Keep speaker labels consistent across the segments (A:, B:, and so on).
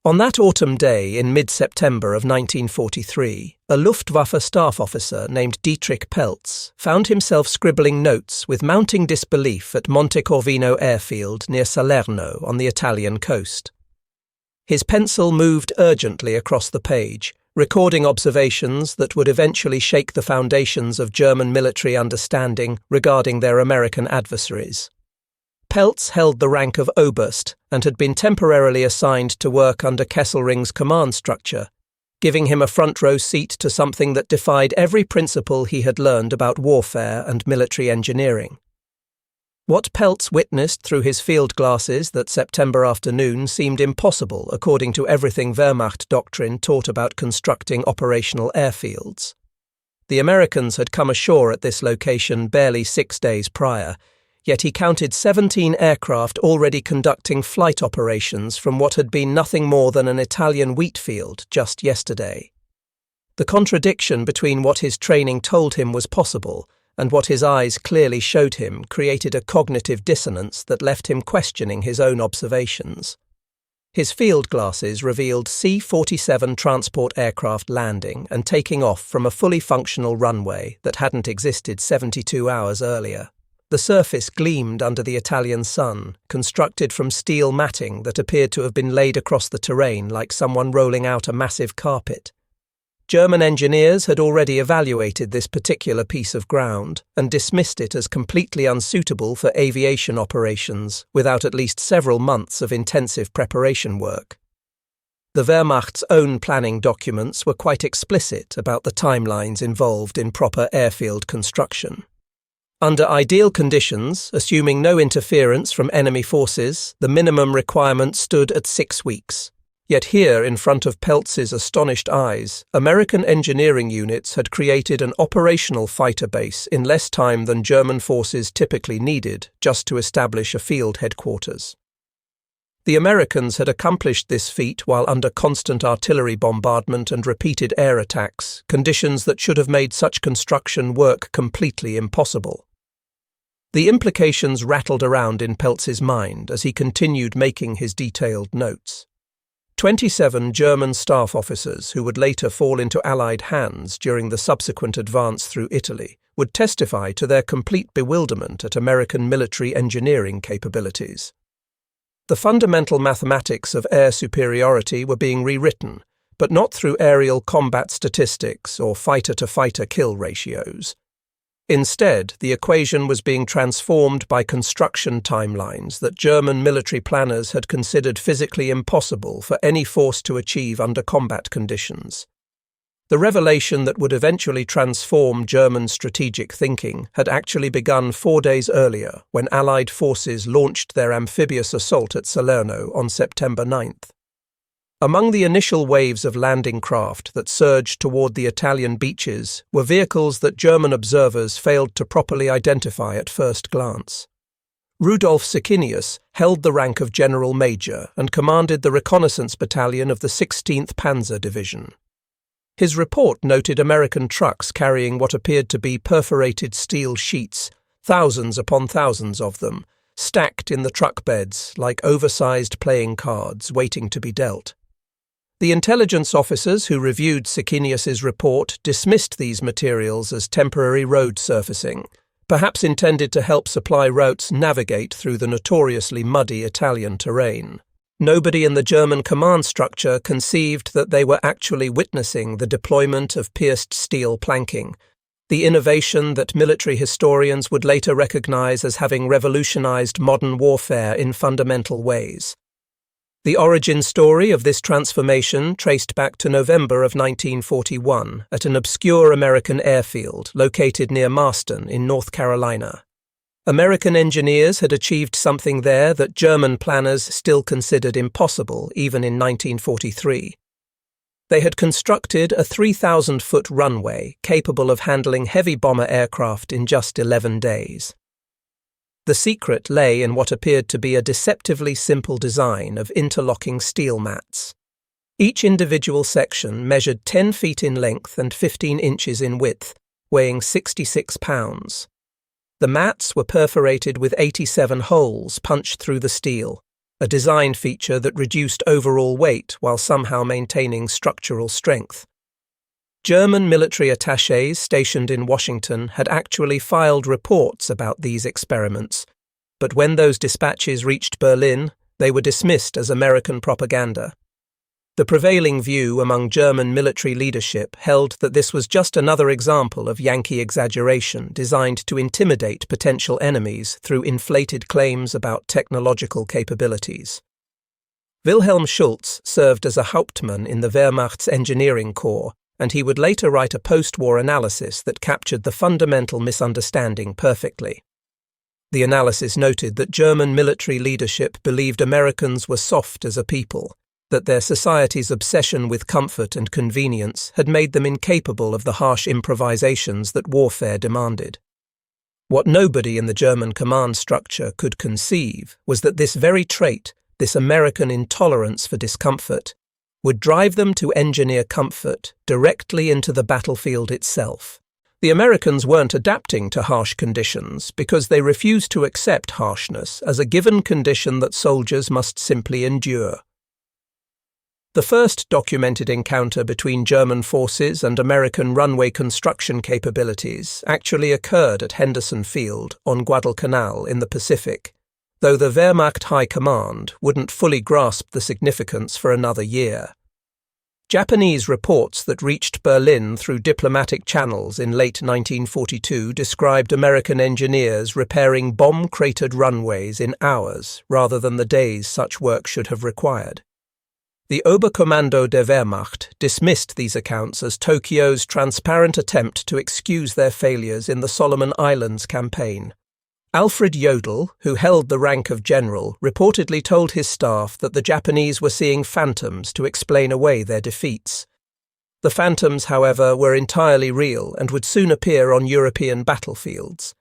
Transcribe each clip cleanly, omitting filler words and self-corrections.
A: On that autumn day in mid-September of 1943, a Luftwaffe staff officer named Dietrich Peltz found himself scribbling notes with mounting disbelief at Monte Corvino airfield near Salerno on the Italian coast. His pencil moved urgently across the page, recording observations that would eventually shake the foundations of German military understanding regarding their American adversaries. Peltz held the rank of Oberst and had been temporarily assigned to work under Kesselring's command structure, giving him a front-row seat to something that defied every principle he had learned about warfare and military engineering. What Peltz witnessed through his field glasses that September afternoon seemed impossible according to everything Wehrmacht doctrine taught about constructing operational airfields. The Americans had come ashore at this location barely 6 days prior, yet he counted 17 aircraft already conducting flight operations from what had been nothing more than an Italian wheat field just yesterday. The contradiction between what his training told him was possible and what his eyes clearly showed him created a cognitive dissonance that left him questioning his own observations. His field glasses revealed C-47 transport aircraft landing and taking off from a fully functional runway that hadn't existed 72 hours earlier. The surface gleamed under the Italian sun, constructed from steel matting that appeared to have been laid across the terrain like someone rolling out a massive carpet. German engineers had already evaluated this particular piece of ground and dismissed it as completely unsuitable for aviation operations without at least several months of intensive preparation work. The Wehrmacht's own planning documents were quite explicit about the timelines involved in proper airfield construction. Under ideal conditions, assuming no interference from enemy forces, the minimum requirement stood at 6 weeks. Yet here, in front of Peltz's astonished eyes, American engineering units had created an operational fighter base in less time than German forces typically needed just to establish a field headquarters. The Americans had accomplished this feat while under constant artillery bombardment and repeated air attacks, conditions that should have made such construction work completely impossible. The implications rattled around in Peltz's mind as he continued making his detailed notes. 27 German staff officers who would later fall into Allied hands during the subsequent advance through Italy would testify to their complete bewilderment at American military engineering capabilities. The fundamental mathematics of air superiority were being rewritten, but not through aerial combat statistics or fighter-to-fighter kill ratios. Instead, the equation was being transformed by construction timelines that German military planners had considered physically impossible for any force to achieve under combat conditions. The revelation that would eventually transform German strategic thinking had actually begun 4 days earlier when Allied forces launched their amphibious assault at Salerno on September 9th. Among the initial waves of landing craft that surged toward the Italian beaches were vehicles that German observers failed to properly identify at first glance. Rudolf Sickinius held the rank of General Major and commanded the reconnaissance battalion of the 16th Panzer Division. His report noted American trucks carrying what appeared to be perforated steel sheets, thousands upon thousands of them, stacked in the truck beds like oversized playing cards waiting to be dealt. The intelligence officers who reviewed Sickinius's report dismissed these materials as temporary road surfacing, perhaps intended to help supply routes navigate through the notoriously muddy Italian terrain. Nobody in the German command structure conceived that they were actually witnessing the deployment of pierced steel planking, the innovation that military historians would later recognize as having revolutionized modern warfare in fundamental ways. The origin story of this transformation traced back to November of 1941 at an obscure American airfield located near Marston in North Carolina. American engineers had achieved something there that German planners still considered impossible even in 1943. They had constructed a 3,000-foot runway capable of handling heavy bomber aircraft in just 11 days. The secret lay in what appeared to be a deceptively simple design of interlocking steel mats. Each individual section measured 10 feet in length and 15 inches in width, weighing 66 pounds. The mats were perforated with 87 holes punched through the steel, a design feature that reduced overall weight while somehow maintaining structural strength. German military attachés stationed in Washington had actually filed reports about these experiments, but when those dispatches reached Berlin, they were dismissed as American propaganda. The prevailing view among German military leadership held that this was just another example of Yankee exaggeration designed to intimidate potential enemies through inflated claims about technological capabilities. Wilhelm Schultz served as a Hauptmann in the Wehrmacht's engineering corps, and he would later write a post-war analysis that captured the fundamental misunderstanding perfectly. The analysis noted that German military leadership believed Americans were soft as a people, that their society's obsession with comfort and convenience had made them incapable of the harsh improvisations that warfare demanded. What nobody in the German command structure could conceive was that this very trait, this American intolerance for discomfort, would drive them to engineer comfort directly into the battlefield itself. The Americans weren't adapting to harsh conditions because they refused to accept harshness as a given condition that soldiers must simply endure. The first documented encounter between German forces and American runway construction capabilities actually occurred at Henderson Field on Guadalcanal in the Pacific, though the Wehrmacht High Command wouldn't fully grasp the significance for another year. Japanese reports that reached Berlin through diplomatic channels in late 1942 described American engineers repairing bomb-cratered runways in hours rather than the days such work should have required. The Oberkommando der Wehrmacht dismissed these accounts as Tokyo's transparent attempt to excuse their failures in the Solomon Islands campaign. Alfred Jodl, who held the rank of general, reportedly told his staff that the Japanese were seeing phantoms to explain away their defeats. The phantoms, however, were entirely real and would soon appear on European battlefields.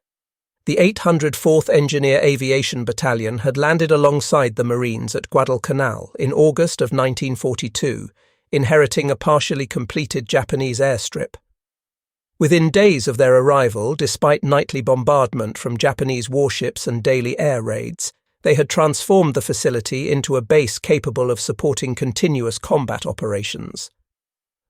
A: The 804th Engineer Aviation Battalion had landed alongside the Marines at Guadalcanal in August of 1942, inheriting a partially completed Japanese airstrip. Within days of their arrival, despite nightly bombardment from Japanese warships and daily air raids, they had transformed the facility into a base capable of supporting continuous combat operations.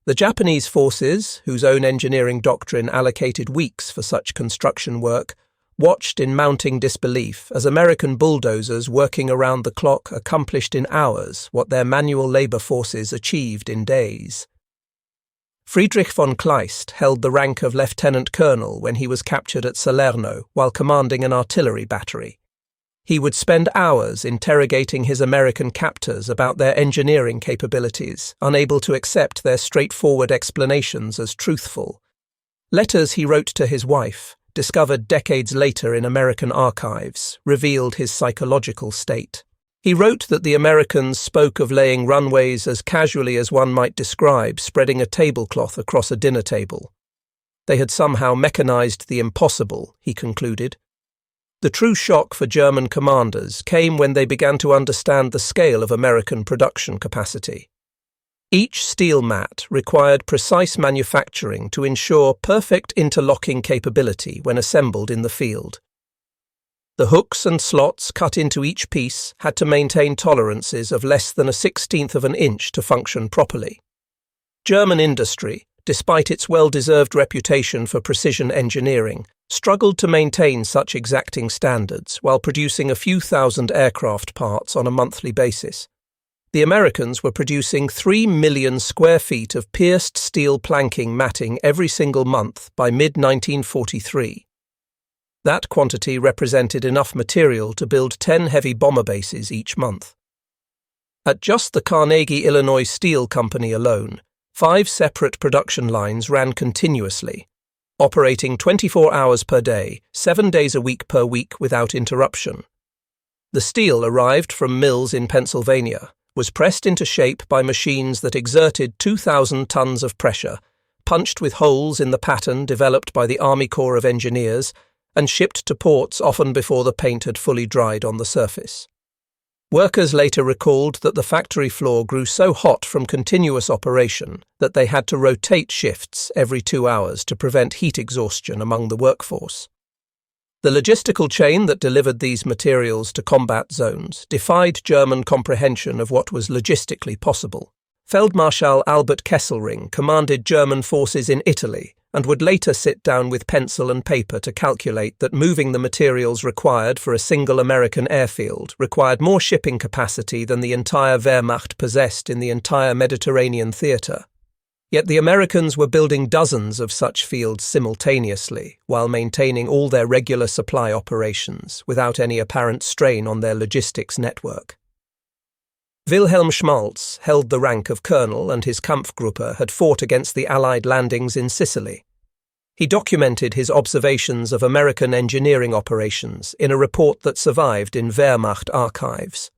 A: The Japanese forces, whose own engineering doctrine allocated weeks for such construction work, watched in mounting disbelief as American bulldozers working around the clock accomplished in hours what their manual labor forces achieved in days. Friedrich von Kleist held the rank of lieutenant colonel when he was captured at Salerno while commanding an artillery battery. He would spend hours interrogating his American captors about their engineering capabilities, unable to accept their straightforward explanations as truthful. Letters he wrote to his wife, discovered decades later in American archives, revealed his psychological state. He wrote that the Americans spoke of laying runways as casually as one might describe spreading a tablecloth across a dinner table. They had somehow mechanized the impossible, he concluded. The true shock for German commanders came when they began to understand the scale of American production capacity. Each steel mat required precise manufacturing to ensure perfect interlocking capability when assembled in the field. The hooks and slots cut into each piece had to maintain tolerances of less than a 1/16 of an inch to function properly. German industry, despite its well-deserved reputation for precision engineering, struggled to maintain such exacting standards while producing a few thousand aircraft parts on a monthly basis. The Americans were producing 3 million square feet of pierced steel planking matting every single month by mid-1943. That quantity represented enough material to build 10 heavy bomber bases each month. At just the Carnegie Illinois Steel Company alone, 5 separate production lines ran continuously, operating 24 hours per day, 7 days a week per week without interruption. The steel arrived from mills in Pennsylvania, was pressed into shape by machines that exerted 2,000 tons of pressure, punched with holes in the pattern developed by the Army Corps of Engineers, and shipped to ports often before the paint had fully dried on the surface. Workers later recalled that the factory floor grew so hot from continuous operation that they had to rotate shifts every 2 hours to prevent heat exhaustion among the workforce. The logistical chain that delivered these materials to combat zones defied German comprehension of what was logistically possible. Feldmarschall Albert Kesselring commanded German forces in Italy and would later sit down with pencil and paper to calculate that moving the materials required for a single American airfield required more shipping capacity than the entire Wehrmacht possessed in the entire Mediterranean theatre. Yet the Americans were building dozens of such fields simultaneously, while maintaining all their regular supply operations without any apparent strain on their logistics network. Wilhelm Schmalz held the rank of colonel, and his Kampfgruppe had fought against the Allied landings in Sicily. He documented his observations of American engineering operations in a report that survived in Wehrmacht archives.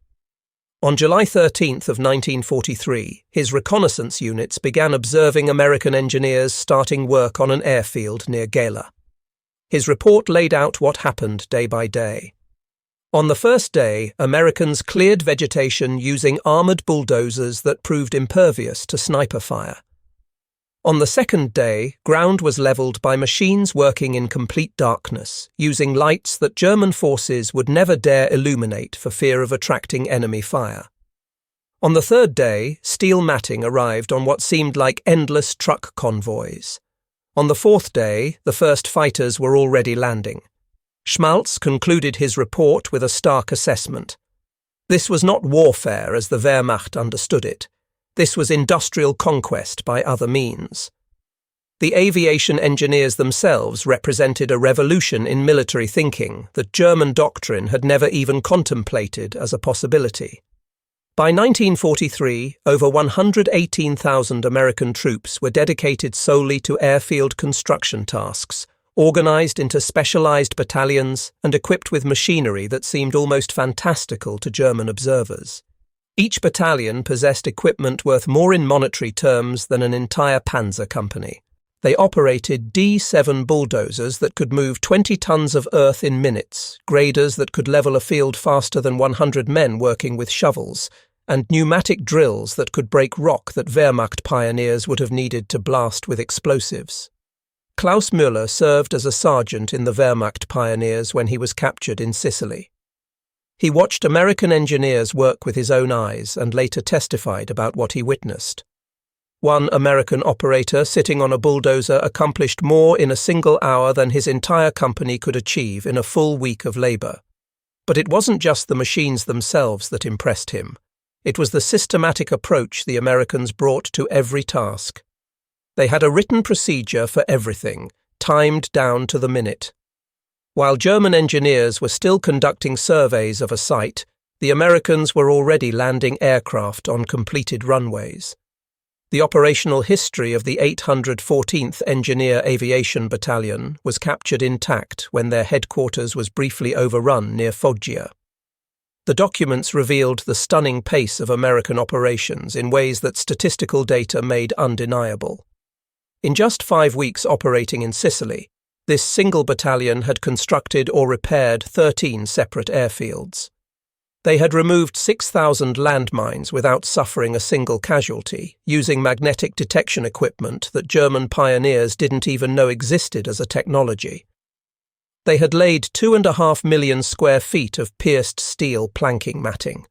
A: On July 13th of 1943, his reconnaissance units began observing American engineers starting work on an airfield near Gela. His report laid out what happened day by day. On the first day, Americans cleared vegetation using armoured bulldozers that proved impervious to sniper fire. On the second day, ground was levelled by machines working in complete darkness, using lights that German forces would never dare illuminate for fear of attracting enemy fire. On the third day, steel matting arrived on what seemed like endless truck convoys. On the fourth day, the first fighters were already landing. Schmalz concluded his report with a stark assessment. This was not warfare as the Wehrmacht understood it. This was industrial conquest by other means. The aviation engineers themselves represented a revolution in military thinking that German doctrine had never even contemplated as a possibility. By 1943, over 118,000 American troops were dedicated solely to airfield construction tasks, organized into specialized battalions and equipped with machinery that seemed almost fantastical to German observers. Each battalion possessed equipment worth more in monetary terms than an entire panzer company. They operated D7 bulldozers that could move 20 tons of earth in minutes, graders that could level a field faster than 100 men working with shovels, and pneumatic drills that could break rock that Wehrmacht pioneers would have needed to blast with explosives. Klaus Müller served as a sergeant in the Wehrmacht pioneers when he was captured in Sicily. He watched American engineers work with his own eyes and later testified about what he witnessed. One American operator sitting on a bulldozer accomplished more in a single hour than his entire company could achieve in a full week of labor. But it wasn't just the machines themselves that impressed him. It was the systematic approach the Americans brought to every task. They had a written procedure for everything, timed down to the minute. While German engineers were still conducting surveys of a site, the Americans were already landing aircraft on completed runways. The operational history of the 814th Engineer Aviation Battalion was captured intact when their headquarters was briefly overrun near Foggia. The documents revealed the stunning pace of American operations in ways that statistical data made undeniable. In just 5 weeks operating in Sicily, this single battalion had constructed or repaired 13 separate airfields. They had removed 6,000 landmines without suffering a single casualty, using magnetic detection equipment that German pioneers didn't even know existed as a technology. They had laid 2.5 million square feet of pierced steel planking matting.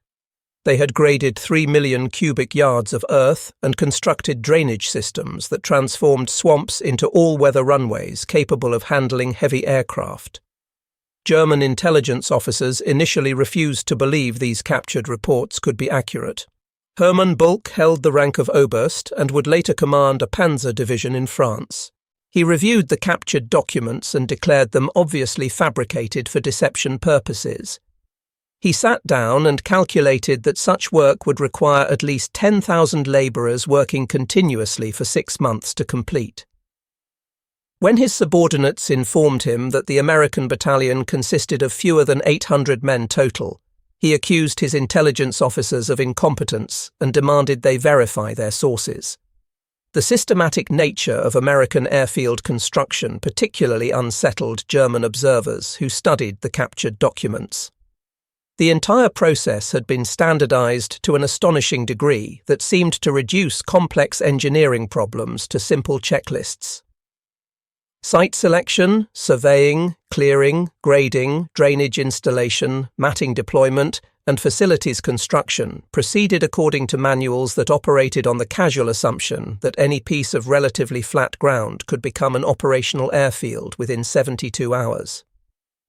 A: They had graded 3 million cubic yards of earth and constructed drainage systems that transformed swamps into all-weather runways capable of handling heavy aircraft. German intelligence officers initially refused to believe these captured reports could be accurate. Hermann Bulck held the rank of Oberst and would later command a panzer division in France. He reviewed the captured documents and declared them obviously fabricated for deception purposes. He sat down and calculated that such work would require at least 10,000 labourers working continuously for 6 months to complete. When his subordinates informed him that the American battalion consisted of fewer than 800 men total, he accused his intelligence officers of incompetence and demanded they verify their sources. The systematic nature of American airfield construction particularly unsettled German observers who studied the captured documents. The entire process had been standardized to an astonishing degree that seemed to reduce complex engineering problems to simple checklists. Site selection, surveying, clearing, grading, drainage installation, matting deployment, and facilities construction proceeded according to manuals that operated on the casual assumption that any piece of relatively flat ground could become an operational airfield within 72 hours.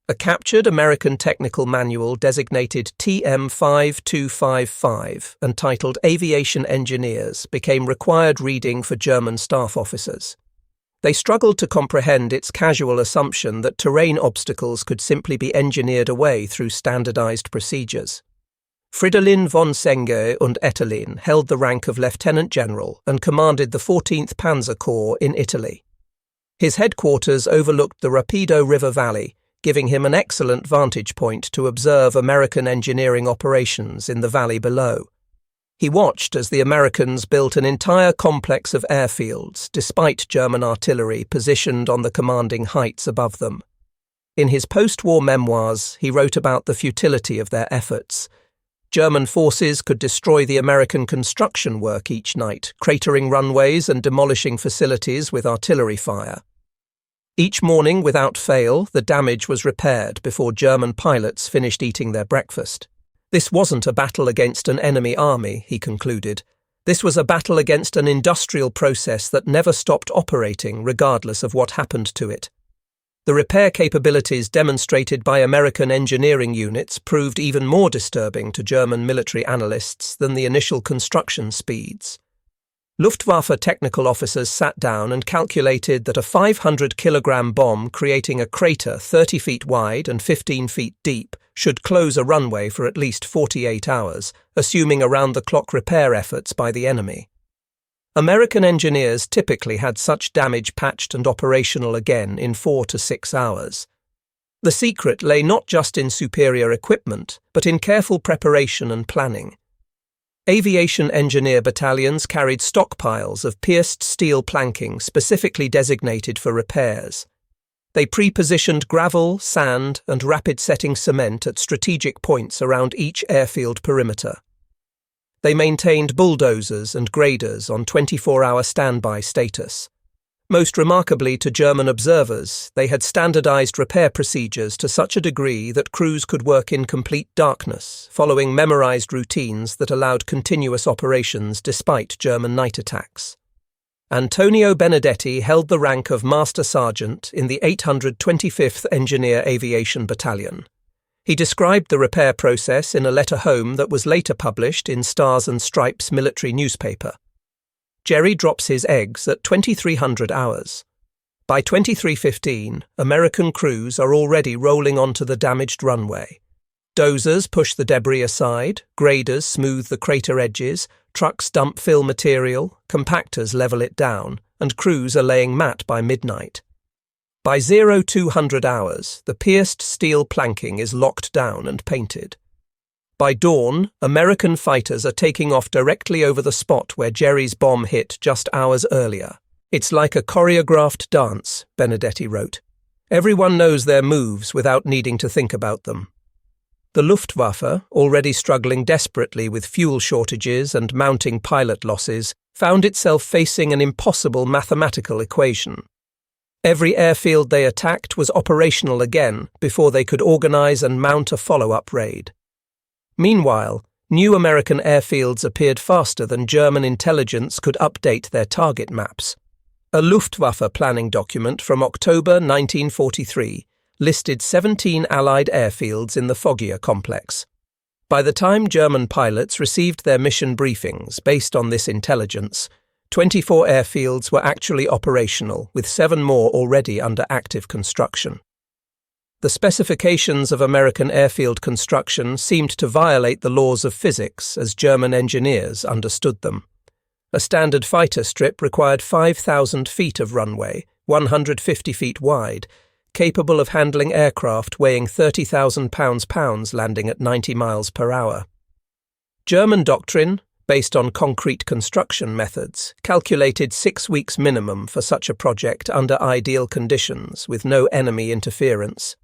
A: A captured American technical manual designated TM5255 and titled Aviation Engineers became required reading for German staff officers. They struggled to comprehend its casual assumption that terrain obstacles could simply be engineered away through standardized procedures. Fridolin von Senge und Ettelin held the rank of Lieutenant General and commanded the 14th Panzer Corps in Italy. His headquarters overlooked the Rapido River Valley, giving him an excellent vantage point to observe American engineering operations in the valley below. He watched as the Americans built an entire complex of airfields, despite German artillery positioned on the commanding heights above them. In his post-war memoirs, he wrote about the futility of their efforts. German forces could destroy the American construction work each night, cratering runways and demolishing facilities with artillery fire. Each morning, without fail, the damage was repaired before German pilots finished eating their breakfast. This wasn't a battle against an enemy army, he concluded. This was a battle against an industrial process that never stopped operating regardless of what happened to it. The repair capabilities demonstrated by American engineering units proved even more disturbing to German military analysts than the initial construction speeds. Luftwaffe technical officers sat down and calculated that a 500-kilogram bomb creating a crater 30 feet wide and 15 feet deep should close a runway for at least 48 hours, assuming around-the-clock repair efforts by the enemy. American engineers typically had such damage patched and operational again in 4 to 6 hours. The secret lay not just in superior equipment, but in careful preparation and planning. Aviation engineer battalions carried stockpiles of pierced steel planking specifically designated for repairs. They pre-positioned gravel, sand, and rapid-setting cement at strategic points around each airfield perimeter. They maintained bulldozers and graders on 24-hour standby status. Most remarkably to German observers, they had standardized repair procedures to such a degree that crews could work in complete darkness, following memorized routines that allowed continuous operations despite German night attacks. Antonio Benedetti held the rank of Master Sergeant in the 825th Engineer Aviation Battalion. He described the repair process in a letter home that was later published in Stars and Stripes military newspaper. Jerry drops his eggs at 2300 hours. By 23:15, American crews are already rolling onto the damaged runway. Dozers push the debris aside, graders smooth the crater edges, trucks dump fill material, compactors level it down, and crews are laying mat by midnight. By 0200 hours, the pierced steel planking is locked down and painted. By dawn, American fighters are taking off directly over the spot where Jerry's bomb hit just hours earlier. It's like a choreographed dance, Benedetti wrote. Everyone knows their moves without needing to think about them. The Luftwaffe, already struggling desperately with fuel shortages and mounting pilot losses, found itself facing an impossible mathematical equation. Every airfield they attacked was operational again before they could organize and mount a follow-up raid. Meanwhile, new American airfields appeared faster than German intelligence could update their target maps. A Luftwaffe planning document from October 1943 listed 17 Allied airfields in the Foggia complex. By the time German pilots received their mission briefings based on this intelligence, 24 airfields were actually operational, with 7 more already under active construction. The specifications of American airfield construction seemed to violate the laws of physics as German engineers understood them. A standard fighter strip required 5,000 feet of runway, 150 feet wide, capable of handling aircraft weighing 30,000 pounds landing at 90 miles per hour. German doctrine, based on concrete construction methods, calculated 6 weeks minimum for such a project under ideal conditions with no enemy interference.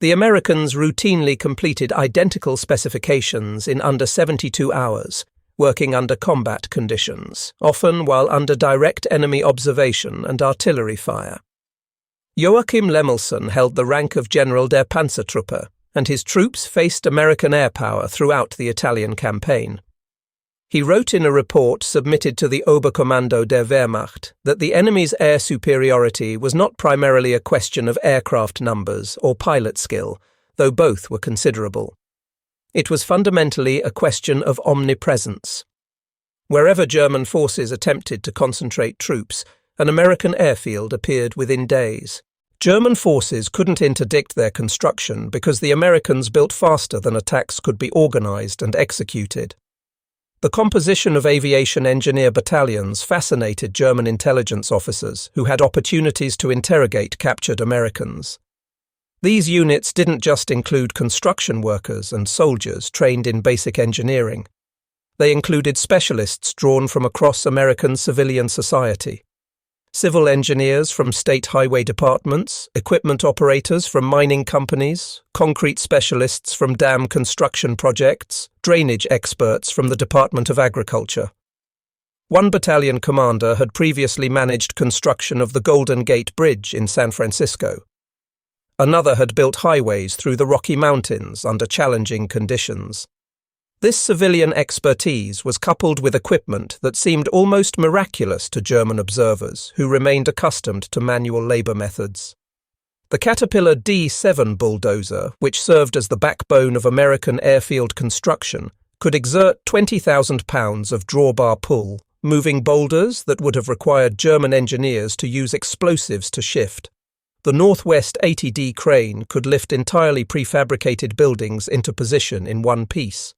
A: The Americans routinely completed identical specifications in under 72 hours, working under combat conditions, often while under direct enemy observation and artillery fire. Joachim Lemelson held the rank of General der Panzertruppe, and his troops faced American air power throughout the Italian campaign. He wrote in a report submitted to the Oberkommando der Wehrmacht that the enemy's air superiority was not primarily a question of aircraft numbers or pilot skill, though both were considerable. It was fundamentally a question of omnipresence. Wherever German forces attempted to concentrate troops, an American airfield appeared within days. German forces couldn't interdict their construction because the Americans built faster than attacks could be organized and executed. The composition of aviation engineer battalions fascinated German intelligence officers who had opportunities to interrogate captured Americans. These units didn't just include construction workers and soldiers trained in basic engineering. They included specialists drawn from across American civilian society. Civil engineers from state highway departments, equipment operators from mining companies, concrete specialists from dam construction projects, drainage experts from the Department of Agriculture. One battalion commander had previously managed construction of the Golden Gate Bridge in San Francisco. Another had built highways through the Rocky Mountains under challenging conditions. This civilian expertise was coupled with equipment that seemed almost miraculous to German observers who remained accustomed to manual labour methods. The Caterpillar D7 bulldozer, which served as the backbone of American airfield construction, could exert 20,000 pounds of drawbar pull, moving boulders that would have required German engineers to use explosives to shift. The Northwest 80D crane could lift entirely prefabricated buildings into position in one piece.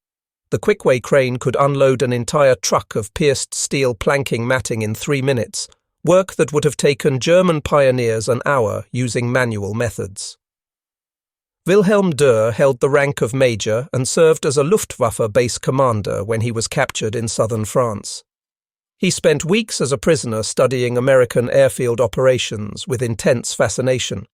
A: The Quickway crane could unload an entire truck of pierced steel planking matting in 3 minutes, work that would have taken German pioneers an hour using manual methods. Wilhelm Dürr held the rank of major and served as a Luftwaffe base commander when he was captured in southern France. He spent weeks as a prisoner studying American airfield operations with intense fascination.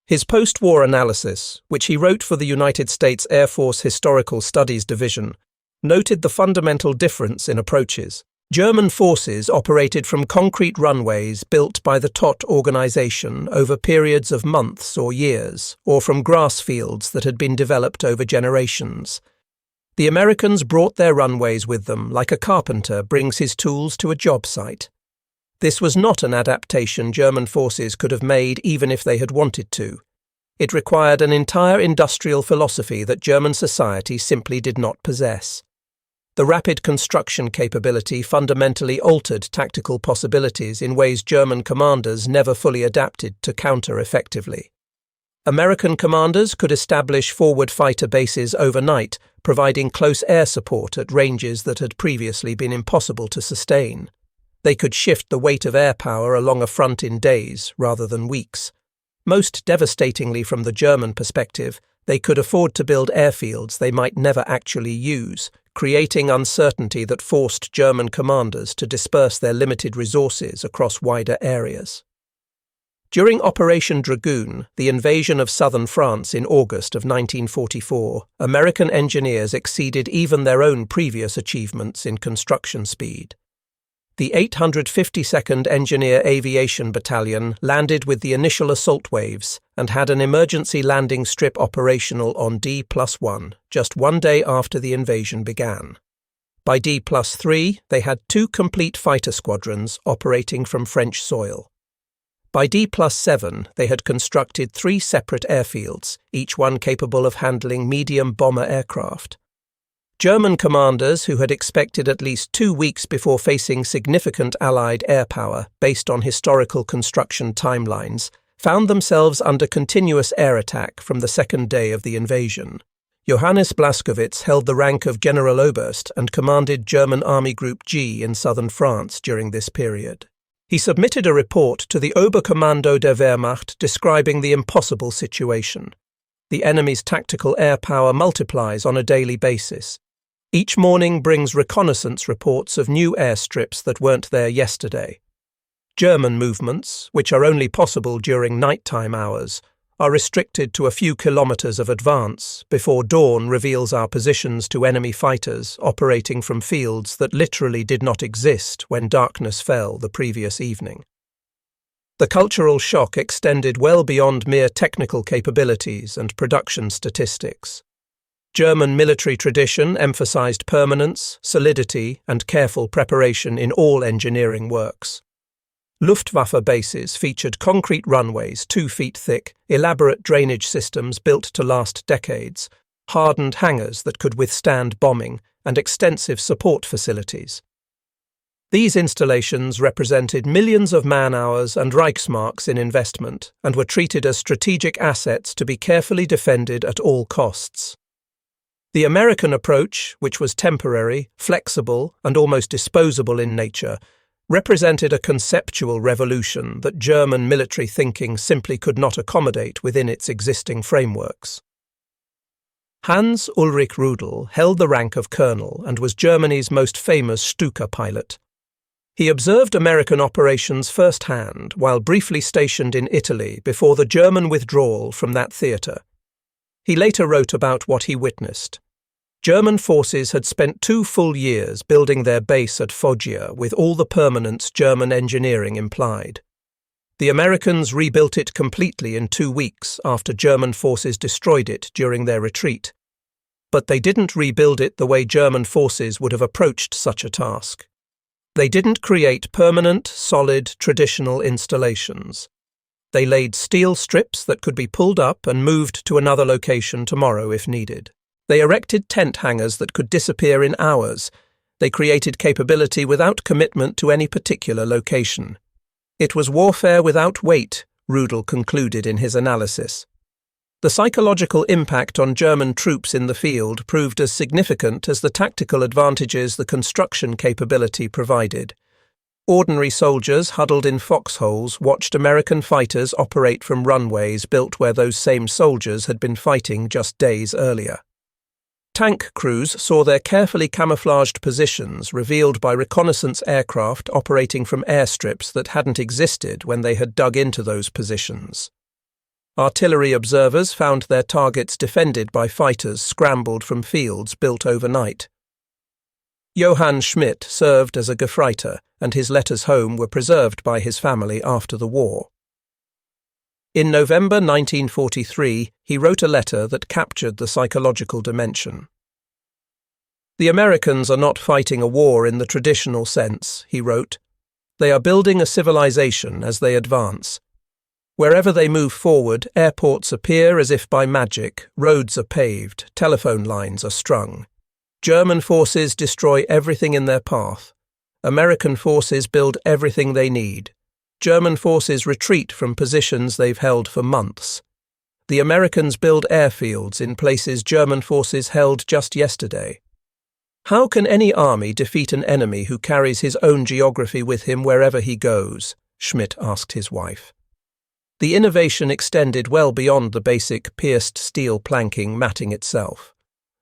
A: His post-war analysis, which he wrote for the United States Air Force Historical Studies Division, noted the fundamental difference in approaches. German forces operated from concrete runways built by the TOT organization over periods of months or years, or from grass fields that had been developed over generations. The Americans brought their runways with them like a carpenter brings his tools to a job site. This was not an adaptation German forces could have made even if they had wanted to. It required an entire industrial philosophy that German society simply did not possess. The rapid construction capability fundamentally altered tactical possibilities in ways German commanders never fully adapted to counter effectively. American commanders could establish forward fighter bases overnight, providing close air support at ranges that had previously been impossible to sustain. They could shift the weight of air power along a front in days rather than weeks. Most devastatingly from the German perspective, they could afford to build airfields they might never actually use, creating uncertainty that forced German commanders to disperse their limited resources across wider areas. During Operation Dragoon, the invasion of southern France in August of 1944, American engineers exceeded even their own previous achievements in construction speed. The 852nd Engineer Aviation Battalion landed with the initial assault waves and had an emergency landing strip operational on D+1, just 1 day after the invasion began. By D+3, they had 2 complete fighter squadrons operating from French soil. By D+7, they had constructed 3 separate airfields, each one capable of handling medium bomber aircraft. German commanders who had expected at least 2 weeks before facing significant Allied air power based on historical construction timelines found themselves under continuous air attack from the second day of the invasion. Johannes Blaskowitz held the rank of Generaloberst and commanded German Army Group G in southern France during this period. He submitted a report to the Oberkommando der Wehrmacht describing the impossible situation. The enemy's tactical air power multiplies on a daily basis. Each morning brings reconnaissance reports of new airstrips that weren't there yesterday. German movements, which are only possible during nighttime hours, are restricted to a few kilometers of advance before dawn reveals our positions to enemy fighters operating from fields that literally did not exist when darkness fell the previous evening. The cultural shock extended well beyond mere technical capabilities and production statistics. German military tradition emphasized permanence, solidity, and careful preparation in all engineering works. Luftwaffe bases featured concrete runways 2 feet thick, elaborate drainage systems built to last decades, hardened hangars that could withstand bombing, and extensive support facilities. These installations represented millions of man-hours and Reichsmarks in investment and were treated as strategic assets to be carefully defended at all costs. The American approach, which was temporary, flexible, and almost disposable in nature, represented a conceptual revolution that German military thinking simply could not accommodate within its existing frameworks. Hans Ulrich Rudel held the rank of colonel and was Germany's most famous Stuka pilot. He observed American operations firsthand while briefly stationed in Italy before the German withdrawal from that theatre. He later wrote about what he witnessed. German forces had spent 2 full years building their base at Foggia with all the permanence German engineering implied. The Americans rebuilt it completely in 2 weeks after German forces destroyed it during their retreat. But they didn't rebuild it the way German forces would have approached such a task. They didn't create permanent, solid, traditional installations. They laid steel strips that could be pulled up and moved to another location tomorrow if needed. They erected tent hangars that could disappear in hours. They created capability without commitment to any particular location. It was warfare without weight, Rudel concluded in his analysis. The psychological impact on German troops in the field proved as significant as the tactical advantages the construction capability provided. Ordinary soldiers huddled in foxholes watched American fighters operate from runways built where those same soldiers had been fighting just days earlier. Tank crews saw their carefully camouflaged positions revealed by reconnaissance aircraft operating from airstrips that hadn't existed when they had dug into those positions. Artillery observers found their targets defended by fighters scrambled from fields built overnight. Johann Schmidt served as a Gefreiter, and his letters home were preserved by his family after the war. In November 1943, he wrote a letter that captured the psychological dimension. "The Americans are not fighting a war in the traditional sense," he wrote. "They are building a civilization as they advance. Wherever they move forward, airports appear as if by magic, roads are paved, telephone lines are strung. German forces destroy everything in their path. American forces build everything they need. German forces retreat from positions they've held for months. The Americans build airfields in places German forces held just yesterday. How can any army defeat an enemy who carries his own geography with him wherever he goes?" Schmidt asked his wife. The innovation extended well beyond the basic pierced steel planking matting itself.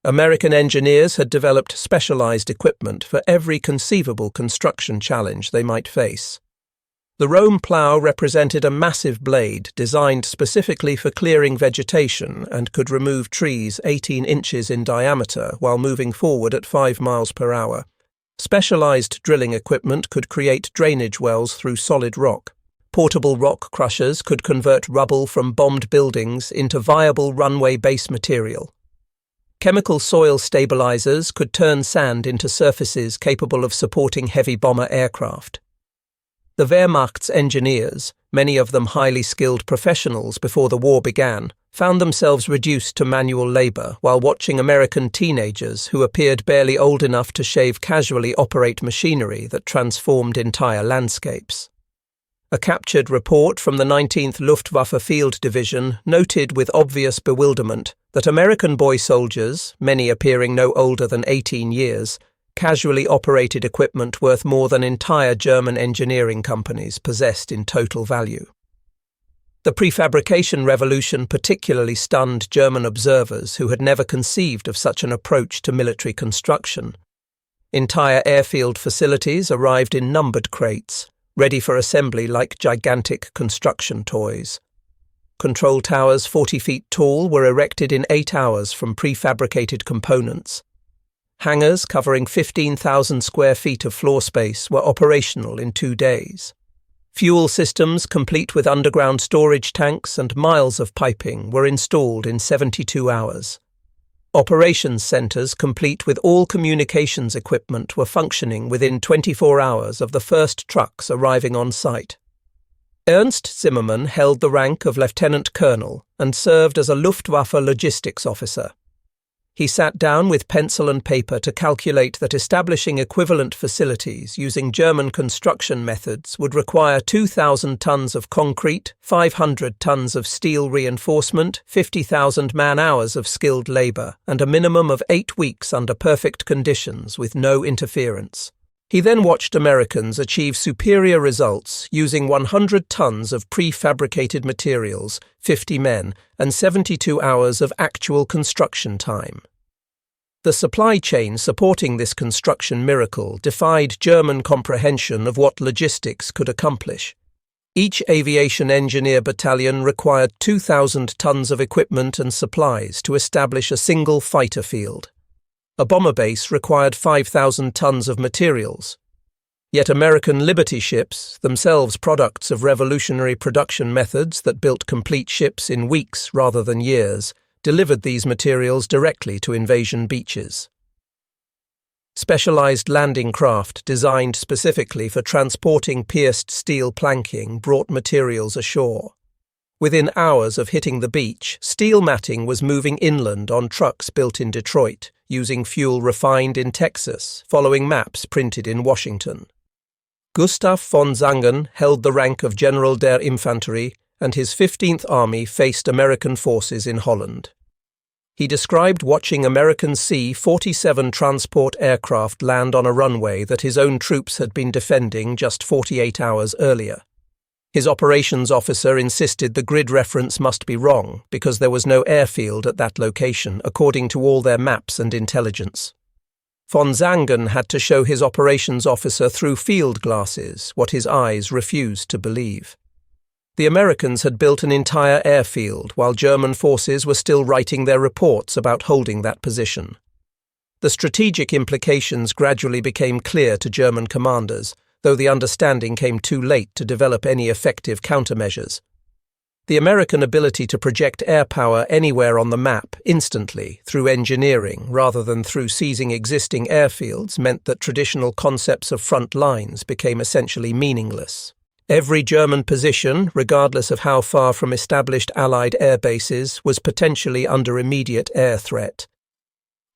A: American engineers had developed specialized equipment for every conceivable construction challenge they might face. The Rome plow represented a massive blade designed specifically for clearing vegetation and could remove trees 18 inches in diameter while moving forward at 5 miles per hour. Specialized drilling equipment could create drainage wells through solid rock. Portable rock crushers could convert rubble from bombed buildings into viable runway base material. Chemical soil stabilizers could turn sand into surfaces capable of supporting heavy bomber aircraft. The Wehrmacht's engineers, many of them highly skilled professionals before the war began, found themselves reduced to manual labor while watching American teenagers who appeared barely old enough to shave casually operate machinery that transformed entire landscapes. A captured report from the 19th Luftwaffe Field Division noted with obvious bewilderment that American boy soldiers, many appearing no older than 18 years, casually operated equipment worth more than entire German engineering companies possessed in total value. The prefabrication revolution particularly stunned German observers who had never conceived of such an approach to military construction. Entire airfield facilities arrived in numbered crates, ready for assembly like gigantic construction toys. Control towers 40 feet tall were erected in 8 hours from prefabricated components. Hangars covering 15,000 square feet of floor space were operational in 2 days. Fuel systems, complete with underground storage tanks and miles of piping, were installed in 72 hours. Operations centers, complete with all communications equipment, were functioning within 24 hours of the first trucks arriving on site. Ernst Zimmermann held the rank of lieutenant colonel and served as a Luftwaffe logistics officer. He sat down with pencil and paper to calculate that establishing equivalent facilities using German construction methods would require 2,000 tons of concrete, 500 tons of steel reinforcement, 50,000 man-hours of skilled labor, and a minimum of 8 weeks under perfect conditions with no interference. He then watched Americans achieve superior results using 100 tons of prefabricated materials, 50 men, and 72 hours of actual construction time. The supply chain supporting this construction miracle defied German comprehension of what logistics could accomplish. Each aviation engineer battalion required 2,000 tons of equipment and supplies to establish a single fighter field. A bomber base required 5,000 tons of materials. Yet American Liberty ships, themselves products of revolutionary production methods that built complete ships in weeks rather than years, delivered these materials directly to invasion beaches. Specialized landing craft designed specifically for transporting pierced steel planking brought materials ashore. Within hours of hitting the beach, steel matting was moving inland on trucks built in Detroit, using fuel refined in Texas, following maps printed in Washington. Gustav von Zangen held the rank of General der Infanterie, and his 15th Army faced American forces in Holland. He described watching American C-47 transport aircraft land on a runway that his own troops had been defending just 48 hours earlier. His operations officer insisted the grid reference must be wrong because there was no airfield at that location, according to all their maps and intelligence. Von Zangen had to show his operations officer through field glasses what his eyes refused to believe. The Americans had built an entire airfield while German forces were still writing their reports about holding that position. The strategic implications gradually became clear to German commanders, though the understanding came too late to develop any effective countermeasures. The American ability to project air power anywhere on the map instantly through engineering rather than through seizing existing airfields meant that traditional concepts of front lines became essentially meaningless. Every German position, regardless of how far from established Allied air bases, was potentially under immediate air threat.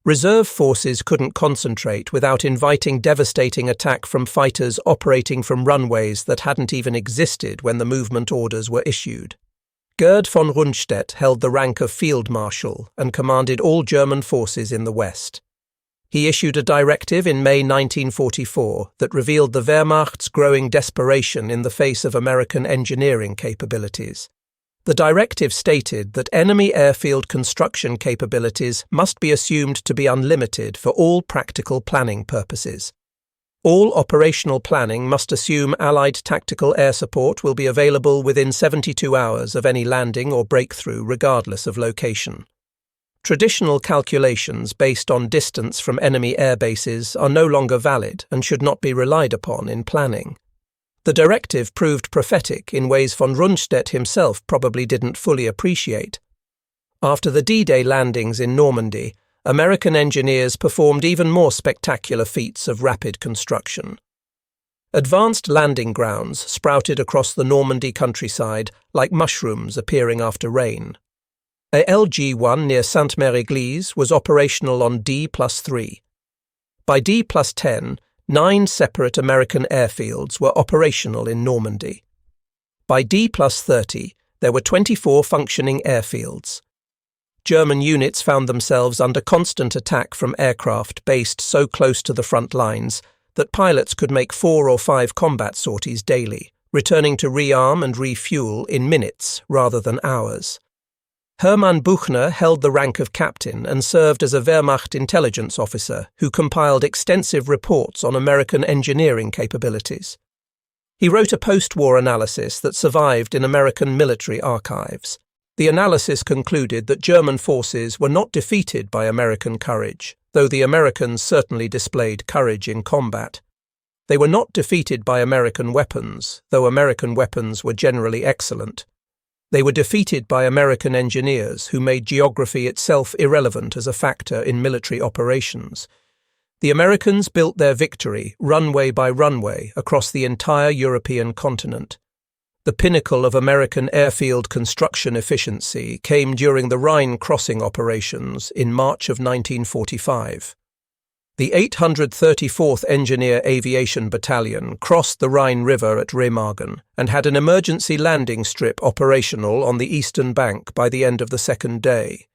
A: Reserve forces couldn't concentrate without inviting devastating attack from fighters operating from runways that hadn't even existed when the movement orders were issued. Gerd von Rundstedt held the rank of Field Marshal and commanded all German forces in the West. He issued a directive in May 1944 that revealed the Wehrmacht's growing desperation in the face of American engineering capabilities. The directive stated that enemy airfield construction capabilities must be assumed to be unlimited for all practical planning purposes. All operational planning must assume Allied tactical air support will be available within 72 hours of any landing or breakthrough, regardless of location. Traditional calculations based on distance from enemy air bases are no longer valid and should not be relied upon in planning. The directive proved prophetic in ways von Rundstedt himself probably didn't fully appreciate. After the D-Day landings in Normandy, American engineers performed even more spectacular feats of rapid construction. Advanced landing grounds sprouted across the Normandy countryside like mushrooms appearing after rain. A LG-1 near Sainte-Mère-Église was operational on D+3. By D+10, 9 separate American airfields were operational in Normandy. By D+30, there were 24 functioning airfields. German units found themselves under constant attack from aircraft based so close to the front lines that pilots could make 4 or 5 combat sorties daily, returning to rearm and refuel in minutes rather than hours. Hermann Buchner held the rank of captain and served as a Wehrmacht intelligence officer who compiled extensive reports on American engineering capabilities. He wrote a post-war analysis that survived in American military archives. The analysis concluded that German forces were not defeated by American courage, though the Americans certainly displayed courage in combat. They were not defeated by American weapons, though American weapons were generally excellent. They were defeated by American engineers who made geography itself irrelevant as a factor in military operations. The Americans built their victory runway by runway across the entire European continent. The pinnacle of American airfield construction efficiency came during the Rhine crossing operations in March of 1945. The 834th Engineer Aviation Battalion crossed the Rhine River at Remagen and had an emergency landing strip operational on the eastern bank by the end of the second day.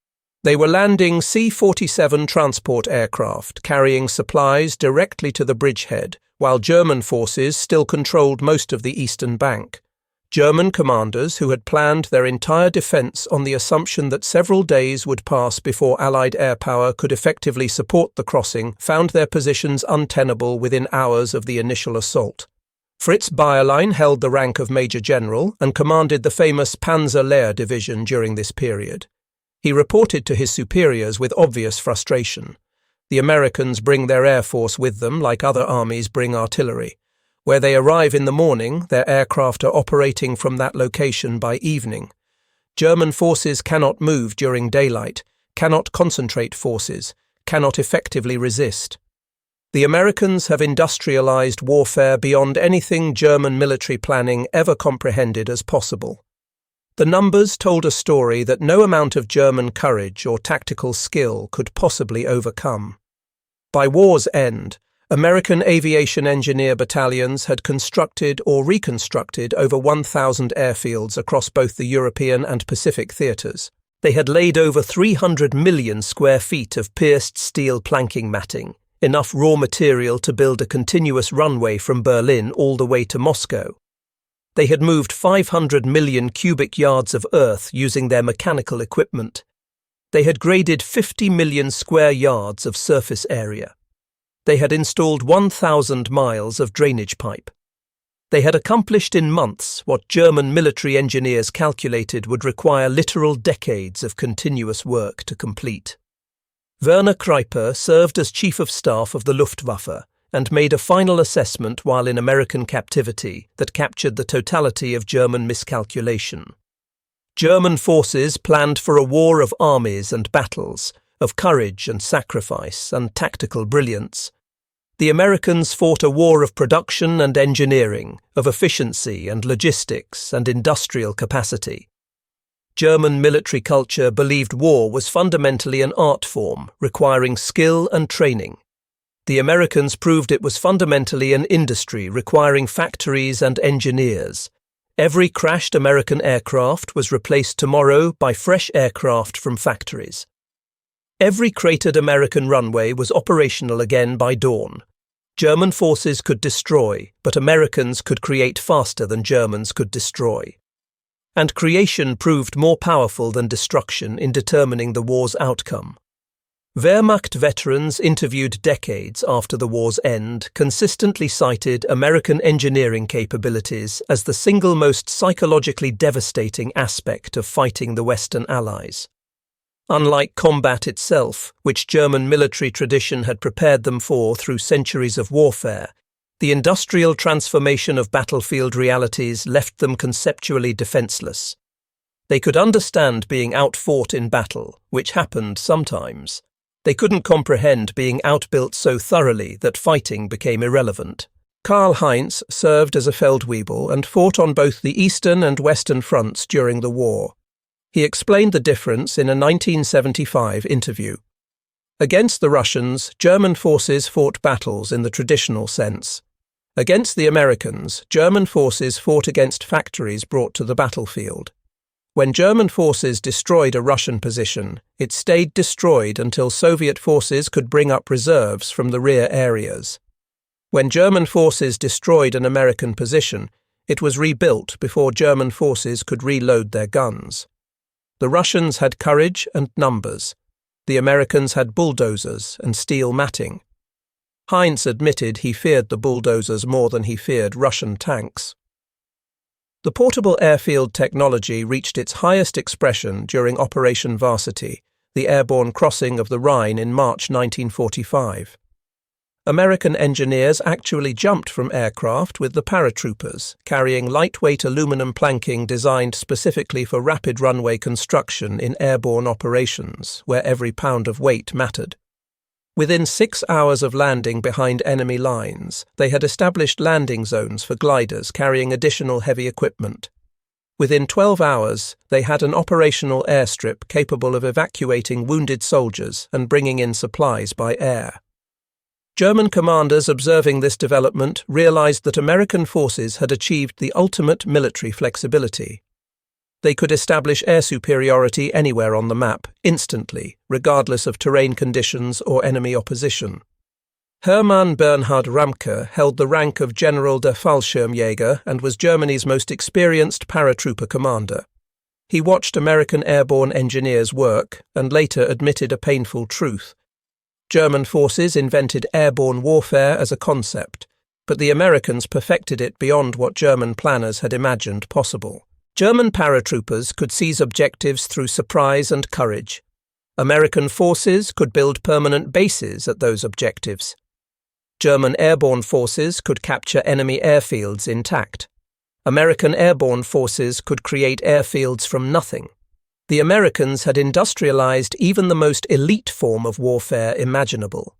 A: They were landing C-47 transport aircraft carrying supplies directly to the bridgehead, while German forces still controlled most of the eastern bank. German commanders who had planned their entire defence on the assumption that several days would pass before Allied air power could effectively support the crossing found their positions untenable within hours of the initial assault. Fritz Bayerlein held the rank of Major General and commanded the famous Panzer Lehr Division during this period. He reported to his superiors with obvious frustration. The Americans bring their air force with them like other armies bring artillery. Where they arrive in the morning, their aircraft are operating from that location by evening. German forces cannot move during daylight, cannot concentrate forces, cannot effectively resist. The Americans have industrialized warfare beyond anything German military planning ever comprehended as possible. The numbers told a story that no amount of German courage or tactical skill could possibly overcome. By war's end, American aviation engineer battalions had constructed or reconstructed over 1,000 airfields across both the European and Pacific theatres. They had laid over 300 million square feet of pierced steel planking matting, enough raw material to build a continuous runway from Berlin all the way to Moscow. They had moved 500 million cubic yards of earth using their mechanical equipment. They had graded 50 million square yards of surface area. They had installed 1,000 miles of drainage pipe. They had accomplished in months what German military engineers calculated would require literal decades of continuous work to complete. Werner Kreiper served as Chief of Staff of the Luftwaffe and made a final assessment while in American captivity that captured the totality of German miscalculation. German forces planned for a war of armies and battles, of courage and sacrifice and tactical brilliance. The Americans fought a war of production and engineering, of efficiency and logistics and industrial capacity. German military culture believed war was fundamentally an art form, requiring skill and training. The Americans proved it was fundamentally an industry, requiring factories and engineers. Every crashed American aircraft was replaced tomorrow by fresh aircraft from factories. Every cratered American runway was operational again by dawn. German forces could destroy, but Americans could create faster than Germans could destroy. And creation proved more powerful than destruction in determining the war's outcome. Wehrmacht veterans interviewed decades after the war's end consistently cited American engineering capabilities as the single most psychologically devastating aspect of fighting the Western Allies. Unlike combat itself, which German military tradition had prepared them for through centuries of warfare, the industrial transformation of battlefield realities left them conceptually defenseless. They could understand being outfought in battle, which happened sometimes. They couldn't comprehend being outbuilt so thoroughly that fighting became irrelevant. Karl-Heinz served as a Feldwebel and fought on both the Eastern and Western fronts during the war. He explained the difference in a 1975 interview. Against the Russians, German forces fought battles in the traditional sense. Against the Americans, German forces fought against factories brought to the battlefield. When German forces destroyed a Russian position, it stayed destroyed until Soviet forces could bring up reserves from the rear areas. When German forces destroyed an American position, it was rebuilt before German forces could reload their guns. The Russians had courage and numbers. The Americans had bulldozers and steel matting. Heinz admitted he feared the bulldozers more than he feared Russian tanks. The portable airfield technology reached its highest expression during Operation Varsity, the airborne crossing of the Rhine in March 1945. American engineers actually jumped from aircraft with the paratroopers, carrying lightweight aluminum planking designed specifically for rapid runway construction in airborne operations, where every pound of weight mattered. Within 6 hours of landing behind enemy lines, they had established landing zones for gliders carrying additional heavy equipment. Within 12 hours, they had an operational airstrip capable of evacuating wounded soldiers and bringing in supplies by air. German commanders observing this development realized that American forces had achieved the ultimate military flexibility. They could establish air superiority anywhere on the map, instantly, regardless of terrain conditions or enemy opposition. Hermann Bernhard Ramke held the rank of General der Fallschirmjäger and was Germany's most experienced paratrooper commander. He watched American airborne engineers work and later admitted a painful truth. German forces invented airborne warfare as a concept, but the Americans perfected it beyond what German planners had imagined possible. German paratroopers could seize objectives through surprise and courage. American forces could build permanent bases at those objectives. German airborne forces could capture enemy airfields intact. American airborne forces could create airfields from nothing. The Americans had industrialized even the most elite form of warfare imaginable.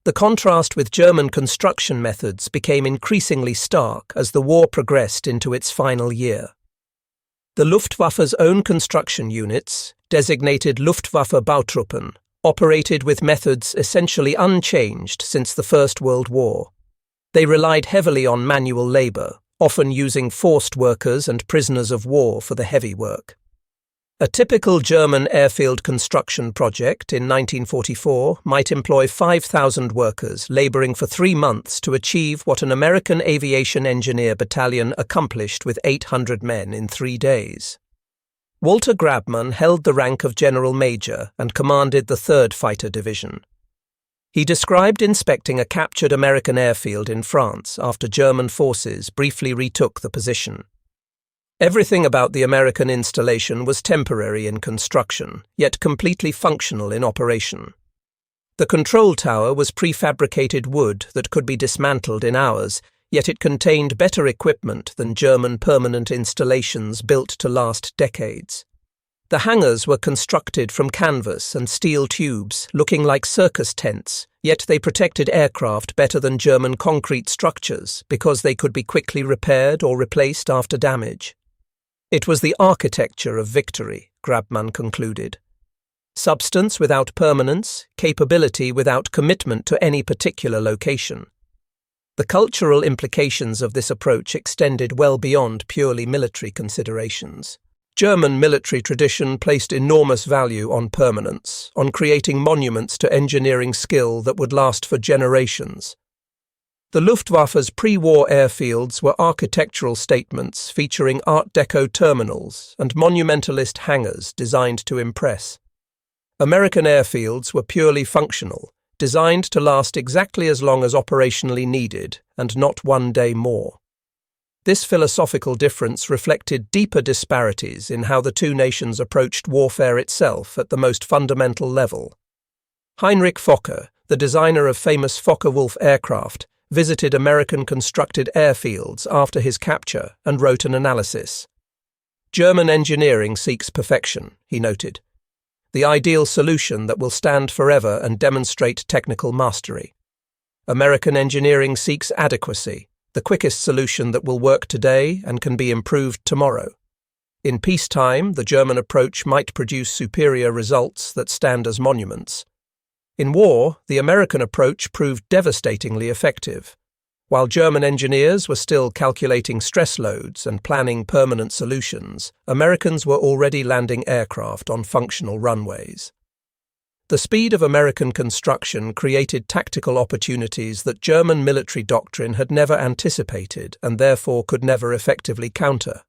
A: The contrast with German construction methods became increasingly stark as the war progressed into its final year. The Luftwaffe's own construction units, designated Luftwaffe Bautruppen, operated with methods essentially unchanged since the First World War. They relied heavily on manual labor, often using forced workers and prisoners of war for the heavy work. A typical German airfield construction project in 1944 might employ 5,000 workers laboring for 3 months to achieve what an American aviation engineer battalion accomplished with 800 men in 3 days. Walter Grabmann held the rank of General Major and commanded the 3rd Fighter Division. He described inspecting a captured American airfield in France after German forces briefly retook the position. Everything about the American installation was temporary in construction, yet completely functional in operation. The control tower was prefabricated wood that could be dismantled in hours, yet it contained better equipment than German permanent installations built to last decades. The hangars were constructed from canvas and steel tubes, looking like circus tents, yet they protected aircraft better than German concrete structures because they could be quickly repaired or replaced after damage. It was the architecture of victory, Grabmann concluded. Substance without permanence, capability without commitment to any particular location. The cultural implications of this approach extended well beyond purely military considerations. German military tradition placed enormous value on permanence, on creating monuments to engineering skill that would last for generations. The Luftwaffe's pre-war airfields were architectural statements featuring Art Deco terminals and monumentalist hangars designed to impress. American airfields were purely functional, designed to last exactly as long as operationally needed, and not 1 day more. This philosophical difference reflected deeper disparities in how the two nations approached warfare itself at the most fundamental level. Heinrich Fokker, the designer of famous Fokker-Wulf aircraft, visited American-constructed airfields after his capture and wrote an analysis. German engineering seeks perfection, he noted. The ideal solution that will stand forever and demonstrate technical mastery. American engineering seeks adequacy, the quickest solution that will work today and can be improved tomorrow. In peacetime, the German approach might produce superior results that stand as monuments. In war, the American approach proved devastatingly effective. While German engineers were still calculating stress loads and planning permanent solutions, Americans were already landing aircraft on functional runways. The speed of American construction created tactical opportunities that German military doctrine had never anticipated and therefore could never effectively counter.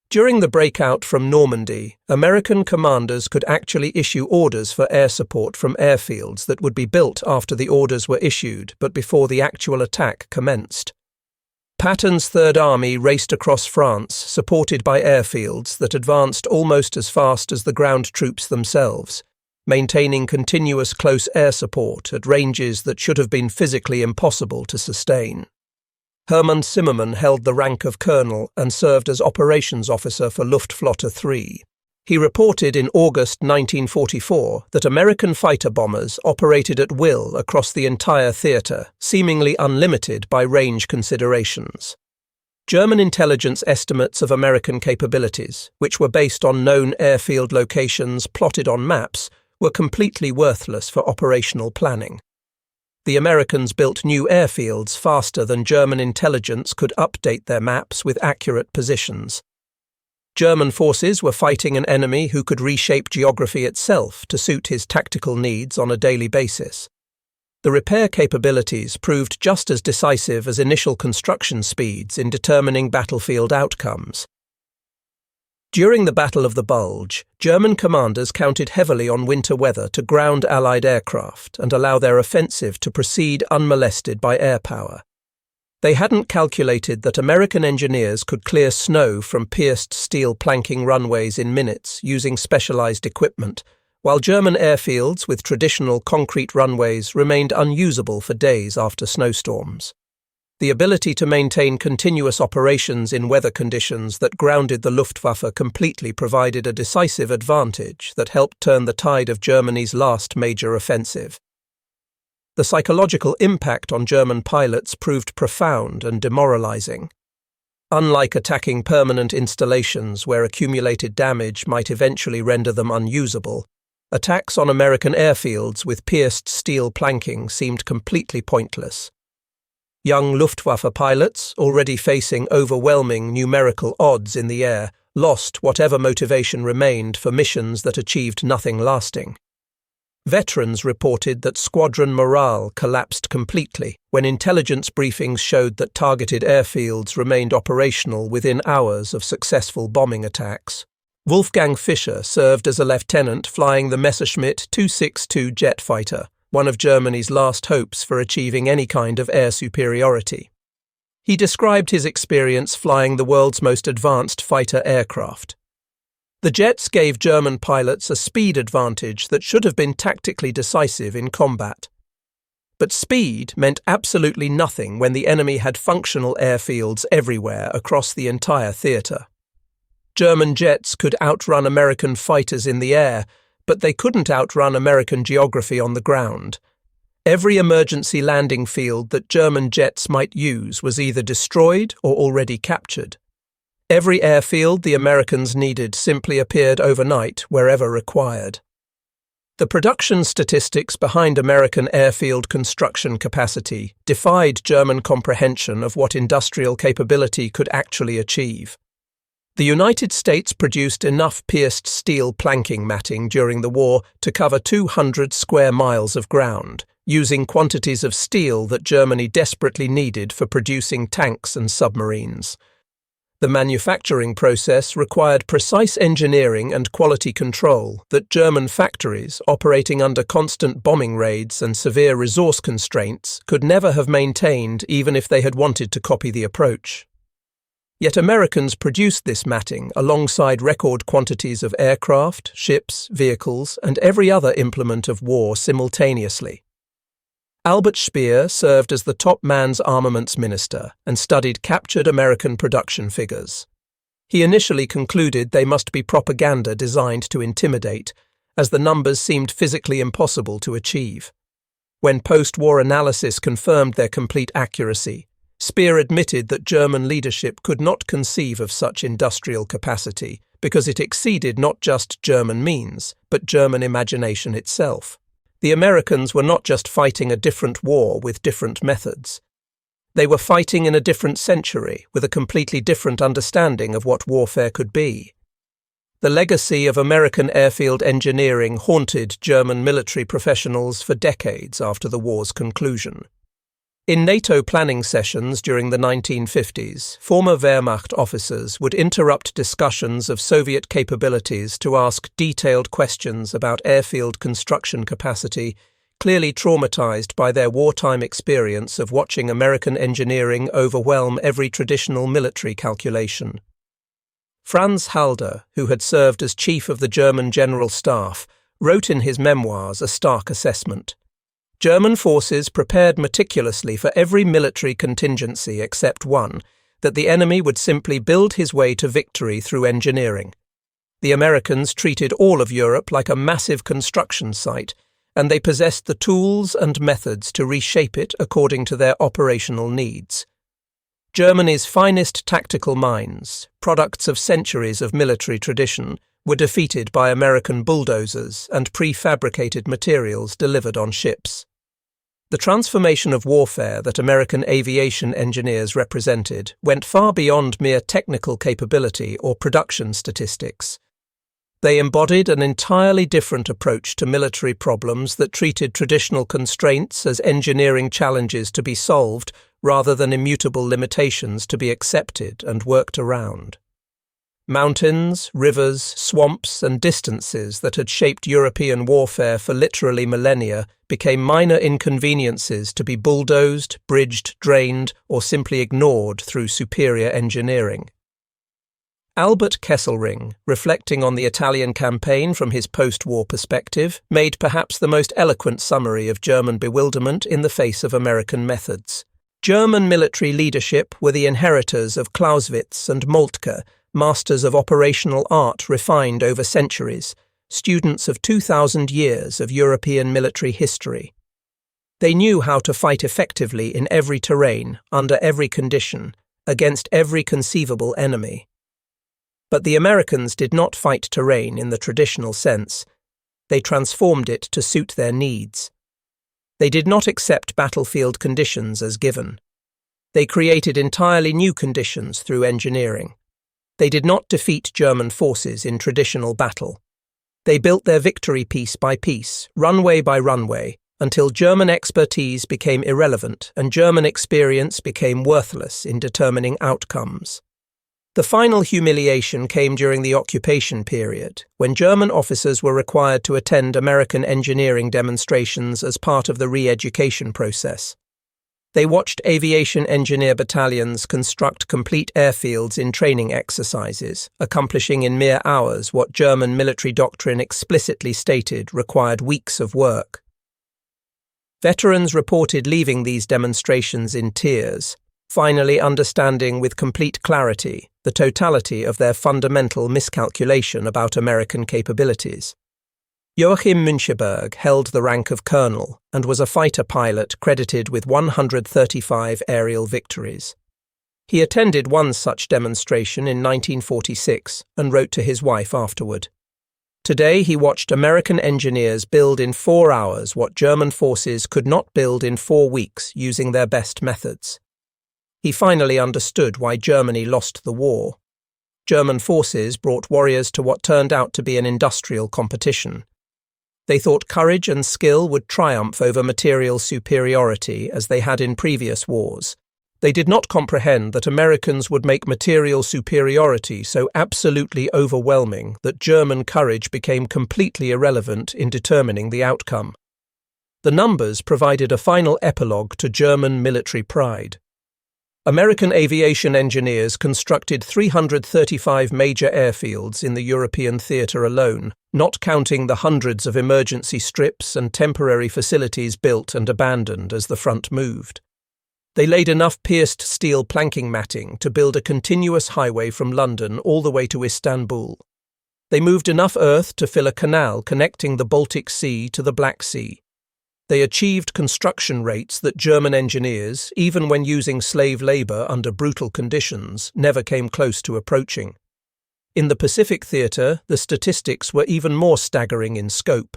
A: During the breakout from Normandy, American commanders could actually issue orders for air support from airfields that would be built after the orders were issued but before the actual attack commenced. Patton's Third Army raced across France, supported by airfields that advanced almost as fast as the ground troops themselves. maintaining continuous close air support at ranges that should have been physically impossible to sustain. Hermann Zimmermann held the rank of colonel and served as operations officer for Luftflotte 3. He reported in August 1944 that American fighter bombers operated at will across the entire theatre, seemingly unlimited by range considerations. German intelligence estimates of American capabilities, which were based on known airfield locations plotted on maps, were completely worthless for operational planning. The Americans built new airfields faster than German intelligence could update their maps with accurate positions. German forces were fighting an enemy who could reshape geography itself to suit his tactical needs on a daily basis. The repair capabilities proved just as decisive as initial construction speeds in determining battlefield outcomes. During the Battle of the Bulge, German commanders counted heavily on winter weather to ground Allied aircraft and allow their offensive to proceed unmolested by air power. They hadn't calculated that American engineers could clear snow from pierced steel planking runways in minutes using specialized equipment, while German airfields with traditional concrete runways remained unusable for days after snowstorms. The ability to maintain continuous operations in weather conditions that grounded the Luftwaffe completely provided a decisive advantage that helped turn the tide of Germany's last major offensive. The psychological impact on German pilots proved profound and demoralizing. Unlike attacking permanent installations where accumulated damage might eventually render them unusable, attacks on American airfields with pierced steel planking seemed completely pointless. Young Luftwaffe pilots, already facing overwhelming numerical odds in the air, lost whatever motivation remained for missions that achieved nothing lasting. Veterans reported that squadron morale collapsed completely when intelligence briefings showed that targeted airfields remained operational within hours of successful bombing attacks. Wolfgang Fischer served as a lieutenant flying the Messerschmitt 262 jet fighter, one of Germany's last hopes for achieving any kind of air superiority. He described his experience flying the world's most advanced fighter aircraft. The jets gave German pilots a speed advantage that should have been tactically decisive in combat. But speed meant absolutely nothing when the enemy had functional airfields everywhere across the entire theatre. German jets could outrun American fighters in the air, but they couldn't outrun American geography on the ground. Every emergency landing field that German jets might use was either destroyed or already captured. Every airfield the Americans needed simply appeared overnight wherever required. The production statistics behind American airfield construction capacity defied German comprehension of what industrial capability could actually achieve. The United States produced enough pierced steel planking matting during the war to cover 200 square miles of ground, using quantities of steel that Germany desperately needed for producing tanks and submarines. The manufacturing process required precise engineering and quality control that German factories, operating under constant bombing raids and severe resource constraints, could never have maintained even if they had wanted to copy the approach. Yet Americans produced this matting alongside record quantities of aircraft, ships, vehicles, and every other implement of war simultaneously. Albert Speer served as the top man's armaments minister and studied captured American production figures. He initially concluded they must be propaganda designed to intimidate, as the numbers seemed physically impossible to achieve. When post-war analysis confirmed their complete accuracy, Speer admitted that German leadership could not conceive of such industrial capacity because it exceeded not just German means, but German imagination itself. The Americans were not just fighting a different war with different methods. They were fighting in a different century with a completely different understanding of what warfare could be. The legacy of American airfield engineering haunted German military professionals for decades after the war's conclusion. In NATO planning sessions during the 1950s, former Wehrmacht officers would interrupt discussions of Soviet capabilities to ask detailed questions about airfield construction capacity, clearly traumatized by their wartime experience of watching American engineering overwhelm every traditional military calculation. Franz Halder, who had served as chief of the German General Staff, wrote in his memoirs a stark assessment. German forces prepared meticulously for every military contingency except one, that the enemy would simply build his way to victory through engineering. The Americans treated all of Europe like a massive construction site, and they possessed the tools and methods to reshape it according to their operational needs. Germany's finest tactical minds, products of centuries of military tradition, were defeated by American bulldozers and prefabricated materials delivered on ships. The transformation of warfare that American aviation engineers represented went far beyond mere technical capability or production statistics. They embodied an entirely different approach to military problems that treated traditional constraints as engineering challenges to be solved rather than immutable limitations to be accepted and worked around. Mountains, rivers, swamps, and distances that had shaped European warfare for literally millennia became minor inconveniences to be bulldozed, bridged, drained, or simply ignored through superior engineering. Albert Kesselring, reflecting on the Italian campaign from his post-war perspective, made perhaps the most eloquent summary of German bewilderment in the face of American methods. German military leadership were the inheritors of Clausewitz and Moltke, masters of operational art refined over centuries, students of 2,000 years of European military history. They knew how to fight effectively in every terrain, under every condition, against every conceivable enemy. But the Americans did not fight terrain in the traditional sense. They transformed it to suit their needs. They did not accept battlefield conditions as given. They created entirely new conditions through engineering. They did not defeat German forces in traditional battle. They built their victory piece by piece, runway by runway, until German expertise became irrelevant and German experience became worthless in determining outcomes. The final humiliation came during the occupation period, when German officers were required to attend American engineering demonstrations as part of the re-education process. They watched aviation engineer battalions construct complete airfields in training exercises, accomplishing in mere hours what German military doctrine explicitly stated required weeks of work. Veterans reported leaving these demonstrations in tears, finally understanding with complete clarity the totality of their fundamental miscalculation about American capabilities. Joachim Müncheberg held the rank of colonel and was a fighter pilot credited with 135 aerial victories. He attended one such demonstration in 1946 and wrote to his wife afterward. Today he watched American engineers build in 4 hours what German forces could not build in 4 weeks using their best methods. He finally understood why Germany lost the war. German forces brought warriors to what turned out to be an industrial competition. They thought courage and skill would triumph over material superiority as they had in previous wars. They did not comprehend that Americans would make material superiority so absolutely overwhelming that German courage became completely irrelevant in determining the outcome. The numbers provided a final epilogue to German military pride. American aviation engineers constructed 335 major airfields in the European theatre alone, not counting the hundreds of emergency strips and temporary facilities built and abandoned as the front moved. They laid enough pierced steel planking matting to build a continuous highway from London all the way to Istanbul. They moved enough earth to fill a canal connecting the Baltic Sea to the Black Sea. They achieved construction rates that German engineers, even when using slave labour under brutal conditions, never came close to approaching. In the Pacific Theatre, the statistics were even more staggering in scope.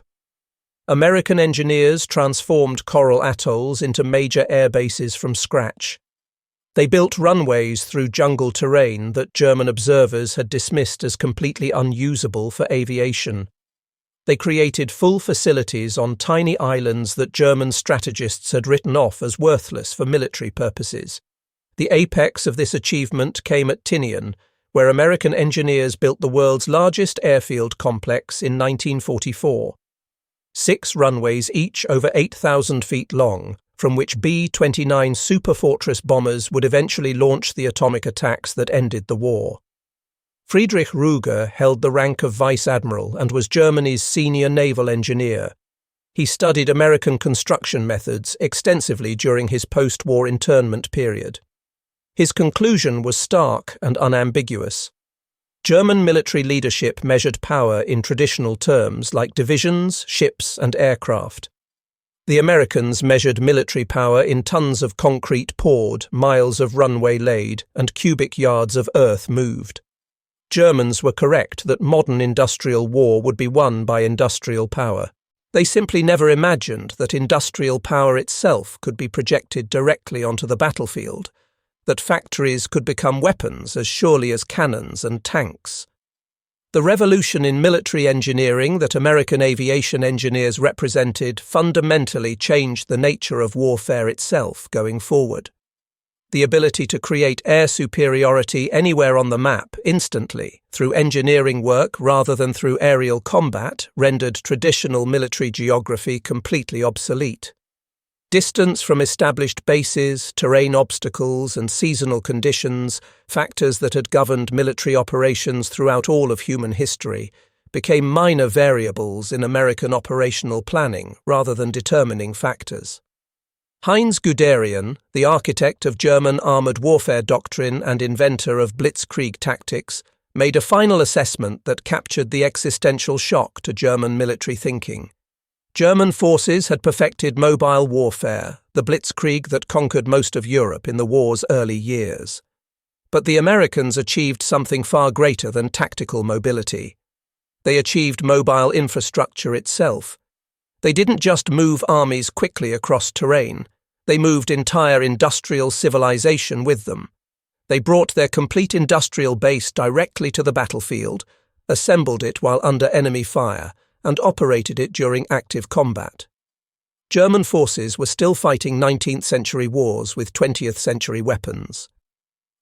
A: American engineers transformed coral atolls into major air bases from scratch. They built runways through jungle terrain that German observers had dismissed as completely unusable for aviation. They created full facilities on tiny islands that German strategists had written off as worthless for military purposes. The apex of this achievement came at Tinian, where American engineers built the world's largest airfield complex in 1944. 6 runways each over 8,000 feet long, from which B-29 Superfortress bombers would eventually launch the atomic attacks that ended the war. Friedrich Ruger held the rank of vice admiral and was Germany's senior naval engineer. He studied American construction methods extensively during his post-war internment period. His conclusion was stark and unambiguous. German military leadership measured power in traditional terms like divisions, ships, and aircraft. The Americans measured military power in tons of concrete poured, miles of runway laid, and cubic yards of earth moved. Germans were correct that modern industrial war would be won by industrial power. They simply never imagined that industrial power itself could be projected directly onto the battlefield, that factories could become weapons as surely as cannons and tanks. The revolution in military engineering that American aviation engineers represented fundamentally changed the nature of warfare itself going forward. The ability to create air superiority anywhere on the map instantly through engineering work rather than through aerial combat rendered traditional military geography completely obsolete. Distance from established bases, terrain obstacles, and seasonal conditions, factors that had governed military operations throughout all of human history, became minor variables in American operational planning rather than determining factors. Heinz Guderian, the architect of German armoured warfare doctrine and inventor of blitzkrieg tactics, made a final assessment that captured the existential shock to German military thinking. German forces had perfected mobile warfare, the blitzkrieg that conquered most of Europe in the war's early years. But the Americans achieved something far greater than tactical mobility. They achieved mobile infrastructure itself. They didn't just move armies quickly across terrain, they moved entire industrial civilization with them. They brought their complete industrial base directly to the battlefield, assembled it while under enemy fire, and operated it during active combat. German forces were still fighting 19th-century wars with 20th-century weapons.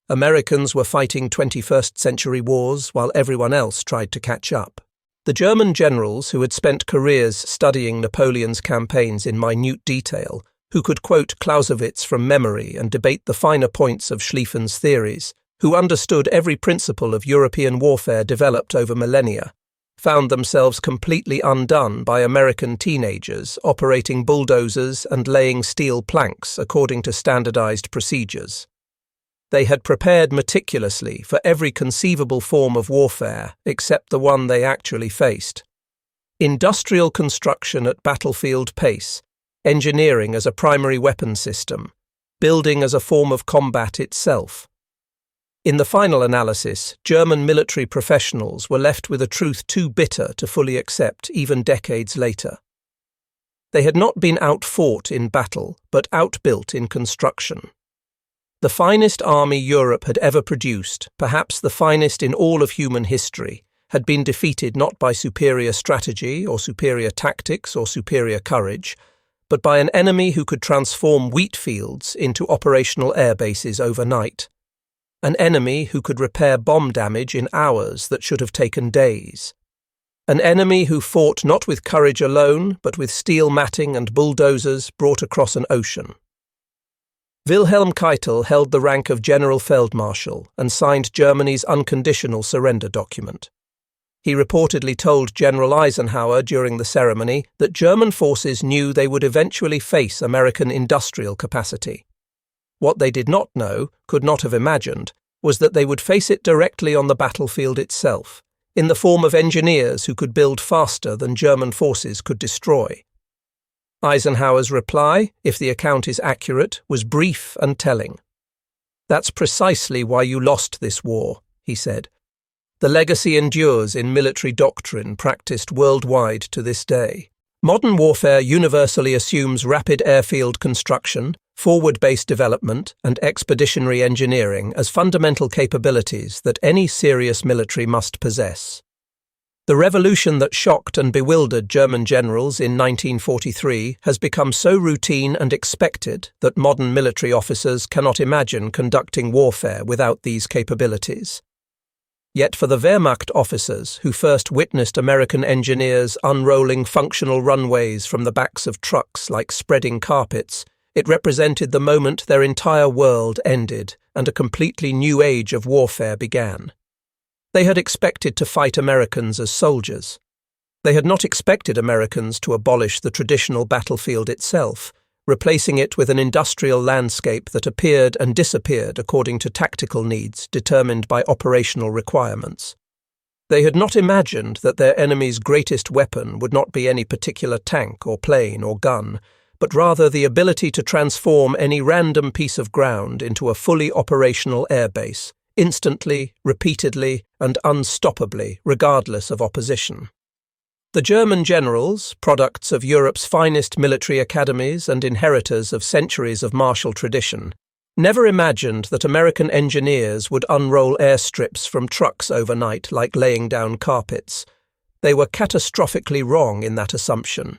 A: Americans were fighting 21st-century wars while everyone else tried to catch up. The German generals who had spent careers studying Napoleon's campaigns in minute detail, who could quote Clausewitz from memory and debate the finer points of Schlieffen's theories, who understood every principle of European warfare developed over millennia, found themselves completely undone by American teenagers operating bulldozers and laying steel planks according to standardized procedures. They had prepared meticulously for every conceivable form of warfare except the one they actually faced. Industrial construction at battlefield pace, engineering as a primary weapon system, building as a form of combat itself. In the final analysis, German military professionals were left with a truth too bitter to fully accept even decades later. They had not been outfought in battle, but outbuilt in construction. The finest army Europe had ever produced, perhaps the finest in all of human history, had been defeated not by superior strategy or superior tactics or superior courage, but by an enemy who could transform wheat fields into operational air bases overnight. An enemy who could repair bomb damage in hours that should have taken days. An enemy who fought not with courage alone, but with steel matting and bulldozers brought across an ocean. Wilhelm Keitel held the rank of General Feldmarschall and signed Germany's unconditional surrender document. He reportedly told General Eisenhower during the ceremony that German forces knew they would eventually face American industrial capacity. What they did not know, could not have imagined, was that they would face it directly on the battlefield itself, in the form of engineers who could build faster than German forces could destroy. Eisenhower's reply, if the account is accurate, was brief and telling. "That's precisely why you lost this war," he said. The legacy endures in military doctrine practiced worldwide to this day. Modern warfare universally assumes rapid airfield construction, forward-based development, and expeditionary engineering as fundamental capabilities that any serious military must possess. The revolution that shocked and bewildered German generals in 1943 has become so routine and expected that modern military officers cannot imagine conducting warfare without these capabilities. Yet for the Wehrmacht officers who first witnessed American engineers unrolling functional runways from the backs of trucks like spreading carpets, it represented the moment their entire world ended and a completely new age of warfare began. They had expected to fight Americans as soldiers. They had not expected Americans to abolish the traditional battlefield itself, replacing it with an industrial landscape that appeared and disappeared according to tactical needs determined by operational requirements. They had not imagined that their enemy's greatest weapon would not be any particular tank or plane or gun, but rather the ability to transform any random piece of ground into a fully operational airbase, instantly, repeatedly, and unstoppably, regardless of opposition. The German generals, products of Europe's finest military academies and inheritors of centuries of martial tradition, never imagined that American engineers would unroll airstrips from trucks overnight like laying down carpets. They were catastrophically wrong in that assumption.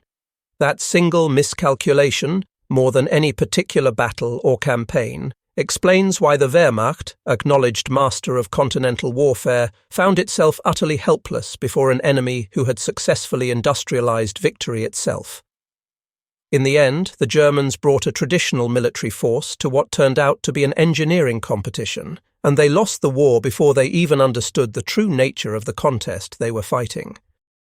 A: That single miscalculation, more than any particular battle or campaign, explains why the Wehrmacht, acknowledged master of continental warfare, found itself utterly helpless before an enemy who had successfully industrialized victory itself. In the end, the Germans brought a traditional military force to what turned out to be an engineering competition, and they lost the war before they even understood the true nature of the contest they were fighting.